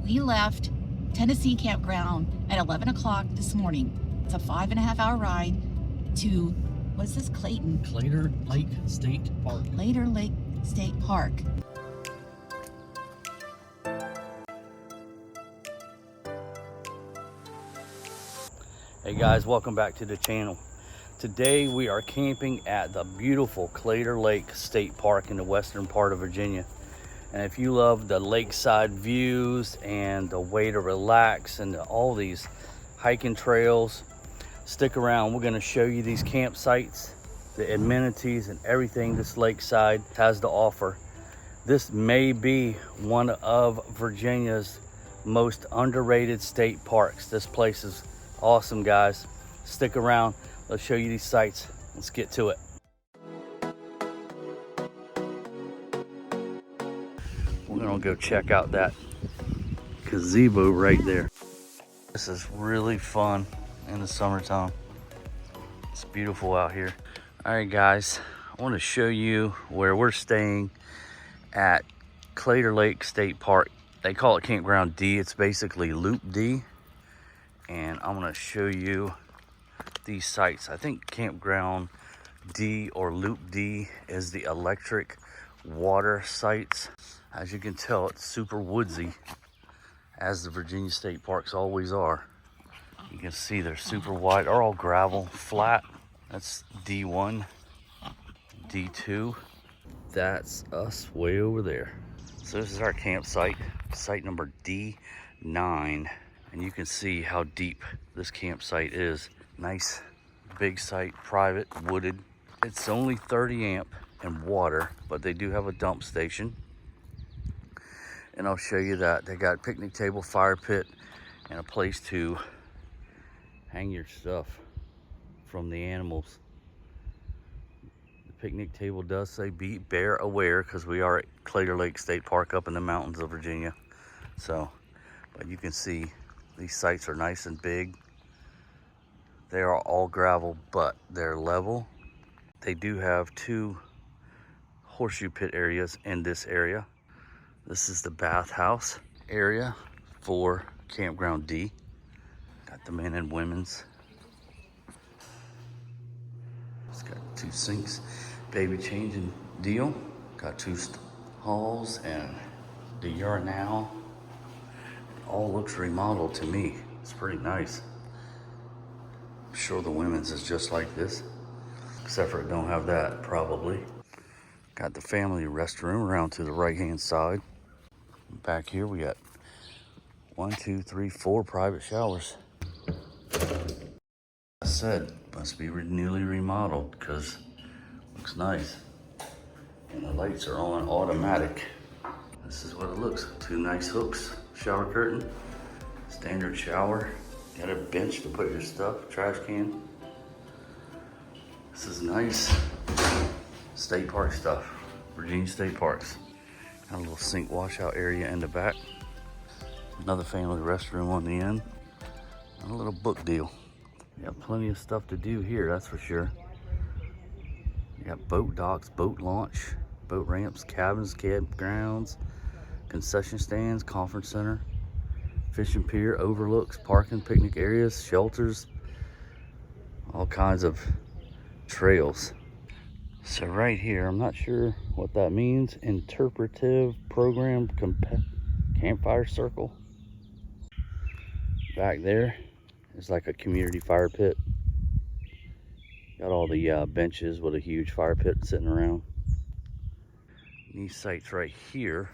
We left Tennessee Campground at 11 o'clock this morning. It's a 5.5-hour ride to, what's this, Claytor Lake State Park. Claytor Lake State Park. Hey guys, welcome back to the channel. Today we are camping at the beautiful Claytor Lake State Park in the western part of Virginia. And if you love the lakeside views and the way to relax and all these hiking trails, stick around. We're going to show you these campsites, the amenities and everything this lakeside has to offer. This may be one of Virginia's most underrated state parks. This place is awesome, guys. Stick around. Let's show you these sites. Let's get to it. We're gonna go check out that gazebo right there. This is really fun in the summertime. It's beautiful out here. All right, guys, I want to show you where we're staying at Claytor Lake State Park. They call it Campground D. It's basically Loop D. And I'm going to show you these sites. I think Campground D or Loop D is the electric water sites. As you can tell, it's super woodsy, as the Virginia State Parks always are. You can see they're super wide. They're all gravel, flat. That's D1, D2. That's us way over there. So this is our campsite, site number D9. And you can see how deep this campsite is. Nice big site, private, wooded. It's only 30 amp and water, but they do have a dump station. And I'll show you that. They got a picnic table, fire pit, and a place to hang your stuff from the animals. The picnic table does say be bear aware, because we are at Claytor Lake State Park up in the mountains of Virginia. So, but you can see these sites are nice and big. They are all gravel, but they're level. They do have 2 horseshoe pit areas in this area. This is the bathhouse area for Campground D. Got the men and women's. It's got 2 sinks, baby changing deal. Got 2 halls and the urinal. All looks remodeled to me. It's pretty nice. I'm sure the women's is just like this, except for it don't have that, probably. Got the family restroom around to the right hand side. Back here we got 1, 2, 3, 4 private showers. I said, must be newly remodeled because it looks nice. And the lights are on automatic. This is what it looks. 2 nice hooks, shower curtain, standard shower. Got a bench to put your stuff, trash can. This is nice state park stuff, Virginia State Parks. Got a little sink washout area in the back. Another family restroom on the end. And a little book deal. You got plenty of stuff to do here, that's for sure. You got boat docks, boat launch, boat ramps, cabins, campgrounds, concession stands, conference center, fishing pier, overlooks, parking, picnic areas, shelters, all kinds of trails. So right here, I'm not sure what that means. Interpretive program campfire circle. Back there is like a community fire pit. Got all the benches with a huge fire pit sitting around. These sites right here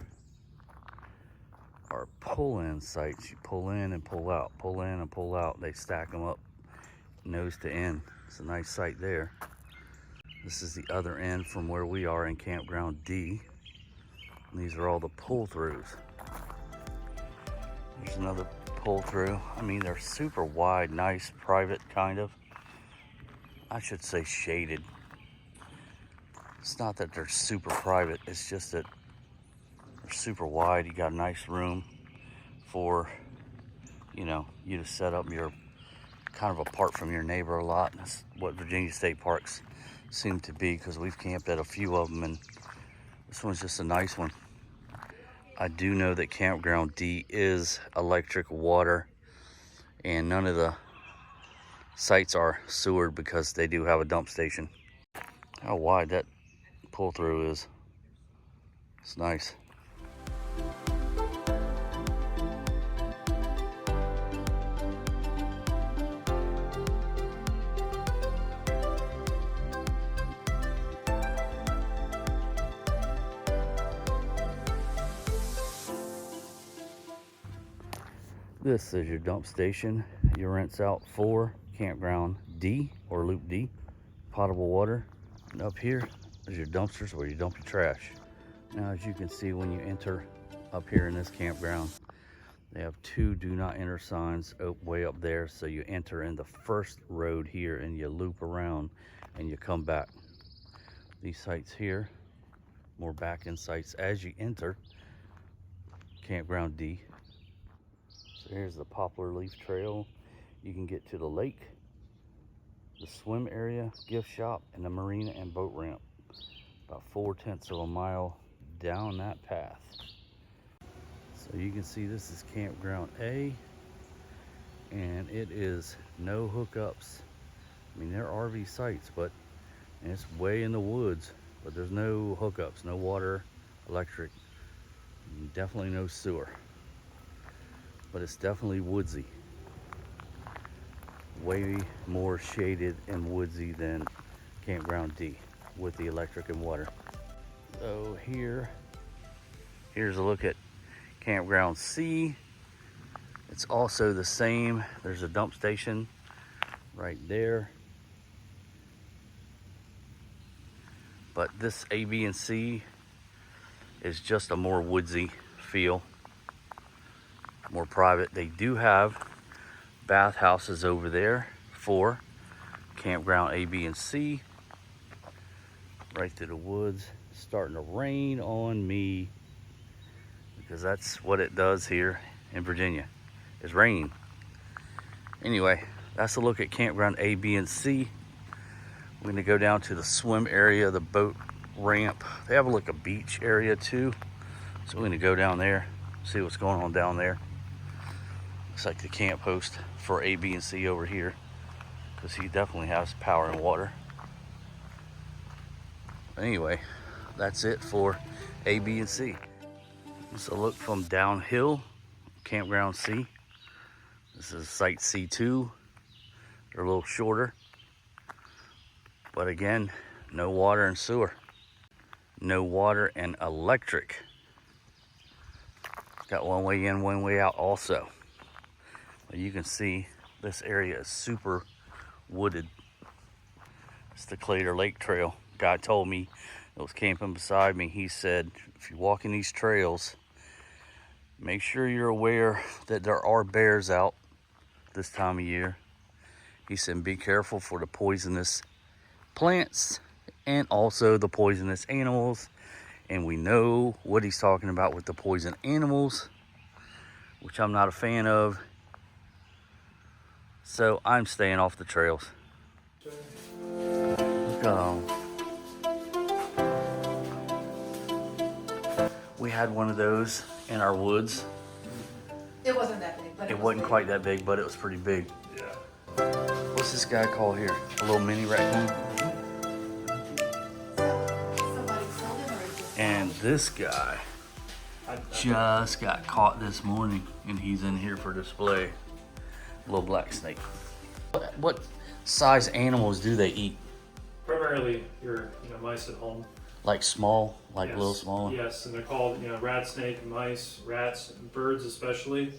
are pull-in sites. You pull in and pull out, pull in and pull out. They stack them up nose to end. It's a nice site there. This is the other end from where we are in Campground D. And these are all the pull-throughs. There's another pull-through. I mean, they're super wide, nice, private kind of. I should say shaded. It's not that they're super private, it's just that they're super wide. You got a nice room for, you know, you to set up your kind of apart from your neighbor a lot. That's what Virginia State Parks seem to be, because we've camped at a few of them, and this one's just a nice one. I do know that Campground D is electric water, and none of the sites are sewered because they do have a dump station. How wide that pull through is. It's nice. This is your dump station. You rinse out for Campground D or Loop D, potable water. And up here is your dumpsters where you dump your trash. Now, as you can see when you enter up here in this campground, they have 2 do not enter signs way up there. So you enter in the first road here and you loop around and you come back. These sites here, more back end sites as you enter Campground D. So here's the Poplar Leaf Trail. You can get to the lake, the swim area, gift shop, and the marina and boat ramp. About 4/10 of a mile down that path. So you can see this is Campground A, and it is no hookups. I mean, there are RV sites, but it's way in the woods, but there's no hookups, no water, electric, definitely no sewer. But it's definitely woodsy. Way more shaded and woodsy than Campground D with the electric and water. So here's a look at Campground C. It's also the same. There's a dump station right there. But this A, B, and C is just a more woodsy feel. More private. They do have bathhouses over there for Campground A, B, and C. Right through the woods. It's starting to rain on me because that's what it does here in Virginia. It's raining. Anyway, that's a look at Campground A, B, and C. We're going to go down to the swim area, the boat ramp. They have a beach area too. So we're going to go down there, see what's going on down there. Looks like the camp host for A, B, and C over here, because he definitely has power and water. Anyway, that's it for A, B, and C. Just a look from downhill, Campground C. This is site C2. They're a little shorter. But again, no water and sewer. No water and electric. Got one way in, one way out also. You can see this area is super wooded. It's the Claytor Lake Trail. Guy told me that was camping beside me. He said, if you walk in these trails, make sure you're aware that there are bears out this time of year. He said, be careful for the poisonous plants and also the poisonous animals. And we know what he's talking about with the poison animals, which I'm not a fan of. So I'm staying off the trails. Look, we had one of those in our woods. It wasn't that big, but it wasn't quite that big, but it was pretty big. Yeah. What's this guy called here? A little mini raccoon? And this guy just got caught this morning, and he's in here for display. Little black snake. What size animals do they eat? Primarily your mice at home. Like small, like Yes. little small? Yes, and they're called rat snake, mice, rats, and birds especially.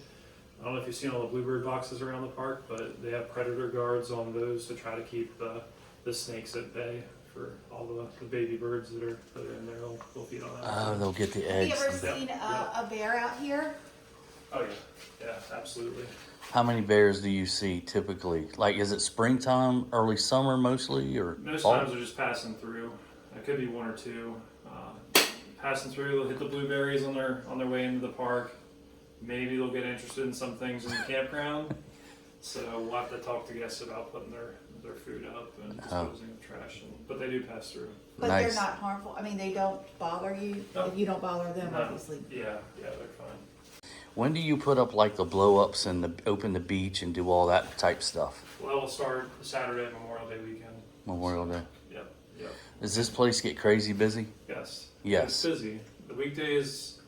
I don't know if you've seen all the bluebird boxes around the park, but they have predator guards on those to try to keep the snakes at bay for all the baby birds that are in there. They'll feed on that. Oh, they'll get the Have you eggs. ever seen a bear out here? Oh yeah, absolutely. How many bears do you see typically? Like, is it springtime, early summer mostly, or Most fall? times they're just passing through. It could be one or two. Passing through, they'll hit the blueberries on their way into the park. Maybe they'll get interested in some things in the campground. So we'll have to talk to guests about putting their food out and disposing of trash. But they do pass through. But Nice. they're not harmful. I mean, they don't bother you. No. You don't bother them, No. obviously. Yeah, they're fine. When do you put up like the blow ups and open the beach and do all that type stuff? Well, we'll start Saturday, Memorial Day weekend. Memorial Day. Yep. Does this place get crazy busy? Yes. Yes. It's busy. The weekdays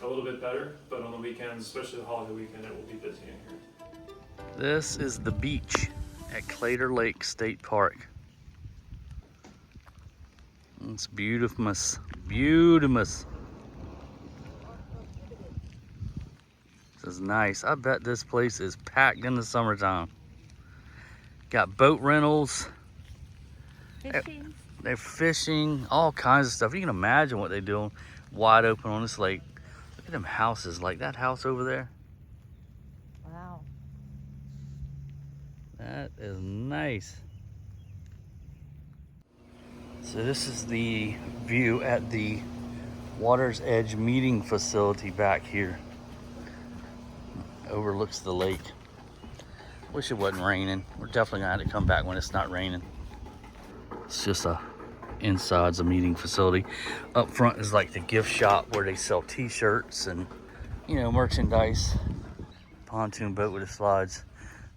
a little bit better, but on the weekends, especially the holiday weekend, it will be busy in here. This is the beach at Claytor Lake State Park. It's beautiful. This is nice. I bet this place is packed in the summertime. Got boat rentals. Fishing. They're fishing, all kinds of stuff. You can imagine what they're doing wide open on this lake. Look at them houses, like that house over there. Wow. That is nice. So this is the view at the Water's Edge meeting facility back here. Overlooks the lake. Wish it wasn't raining. We're definitely gonna have to come back when it's not raining. It's just inside's a meeting facility. Up front is like the gift shop where they sell t-shirts and, you know, merchandise. Pontoon boat with the slides.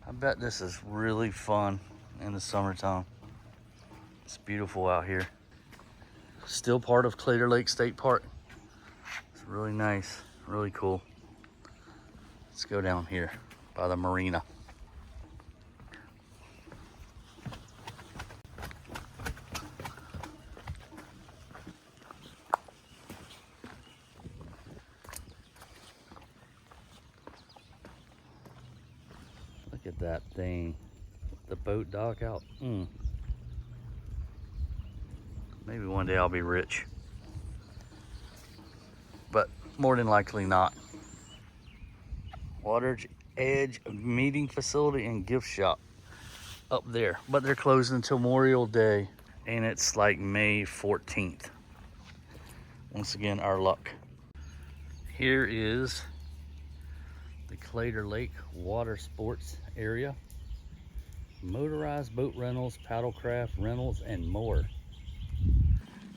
I bet this is really fun in the summertime. It's beautiful out here. Still part of Claytor Lake State Park. It's really nice, really cool. Let's go down here by the marina. Look at that thing. The boat dock out. Maybe one day I'll be rich. But more than likely not. Water's Edge meeting facility and gift shop up there. But they're closed until Memorial Day. And it's like May 14th. Once again, our luck. Here is the Claytor Lake Water Sports area. Motorized boat rentals, paddlecraft rentals, and more.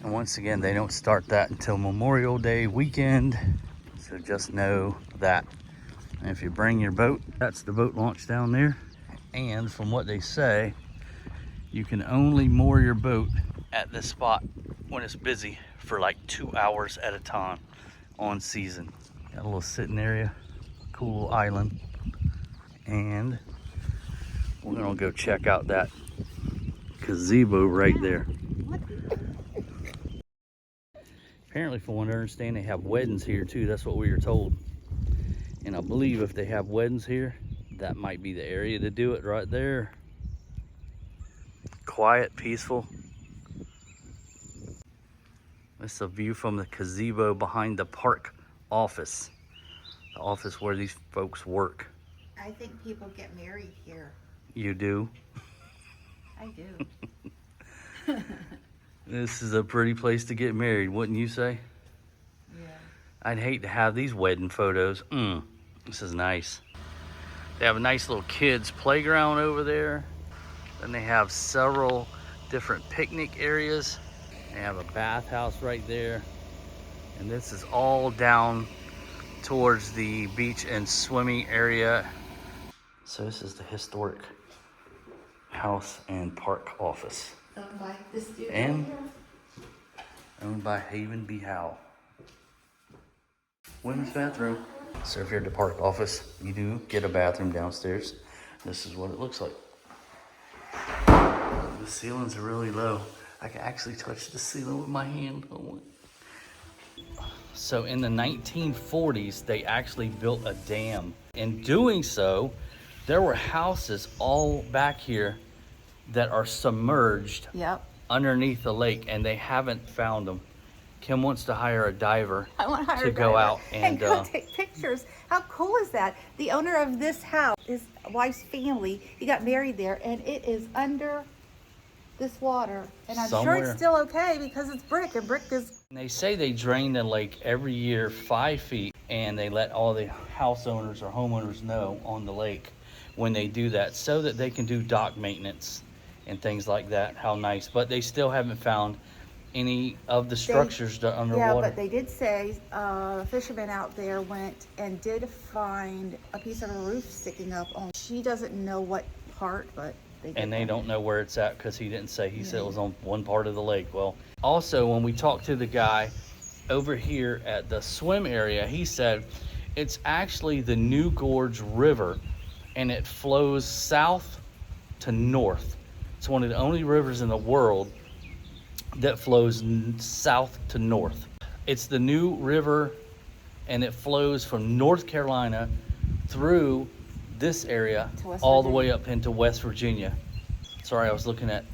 And once again, they don't start that until Memorial Day weekend. So just know that. And if you bring your boat, that's the boat launch down there. And from what they say, you can only moor your boat at this spot when it's busy for like 2 hours at a time on season. Got a little sitting area, cool little island. And we're gonna go check out that gazebo right there. Apparently, from what I understand, they have weddings here too. That's what we were told. And I believe if they have weddings here, that might be the area to do it right there. Quiet, peaceful. This is a view from the gazebo behind the park office. The office where these folks work. I think people get married here. You do? I do. This is a pretty place to get married, wouldn't you say? Yeah. I'd hate to have these wedding photos. This is nice. They have a nice little kids playground over there. Then they have several different picnic areas. They have a bathhouse right there. And this is all down towards the beach and swimming area. So this is the historic house and park office. Owned by this dude And right here. owned by Haven B. Howell. Women's bathroom. So if you're at the park office, you do get a bathroom downstairs. This is what it looks like. The ceilings are really low. I can actually touch the ceiling with my hand. So in the 1940s, they actually built a dam. In doing so, there were houses all back here that are submerged underneath the lake, and they haven't found them. Kim wants to hire a diver to go out and go take pictures. How cool is that? The owner of this house, his wife's family, he got married there, and it is under this water. And I'm sure it's still okay because it's brick, and brick is... They say they drain the lake every year 5 feet, and they let all the house owners or homeowners know on the lake when they do that so that they can do dock maintenance and things like that. How nice. But they still haven't found any of the structures that are underwater. Yeah, but they did say fishermen out there went and did find a piece of a roof sticking up on. She doesn't know what part, but they don't know where it's at because he didn't say. He said it was on one part of the lake. Well, also when we talked to the guy over here at the swim area, he said it's actually the New Gorge River, and it flows south to north. It's one of the only rivers in the world that flows south to north. It's the New River, and it flows from North Carolina through this area all the way up into West Virginia. Sorry, I was looking at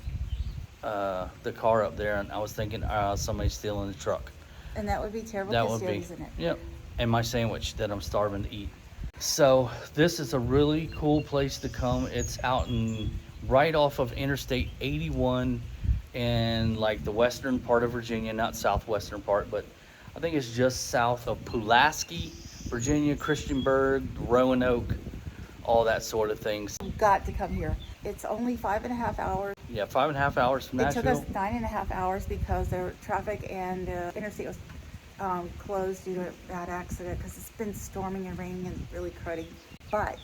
the car up there, and I was thinking somebody's stealing the truck. And that would be terrible. That would be, isn't it? yep. And my sandwich that I'm starving to eat. So this is a really cool place to come. It's out in right off of Interstate 81 in like the western part of Virginia, not southwestern part, but I think it's just south of Pulaski, Virginia, Christiansburg, Roanoke, all that sort of things. You've got to come here. It's only 5.5 hours. Yeah, 5.5 hours from Nashville. It took us 9.5 hours because the traffic and interstate was closed due to a bad accident because it's been storming and raining and really cruddy. But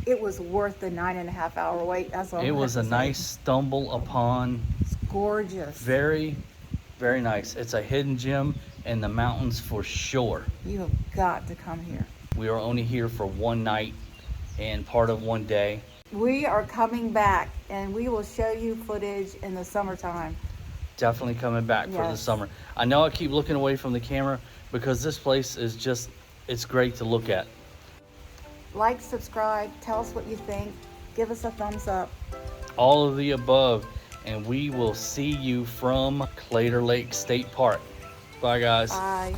it was worth the 9.5 hour wait. That's what it was a nice stumble upon. It's gorgeous. Very, very nice. It's a hidden gem in the mountains for sure. You have got to come here. We are only here for one night and part of one day. We are coming back, and we will show you footage in the summertime. Definitely coming back for the summer. I know I keep looking away from the camera because this place is just, it's great to look at. Like, subscribe, tell us what you think, give us a thumbs up. All of the above, and we will see you from Claytor Lake State Park. Bye, guys. Bye.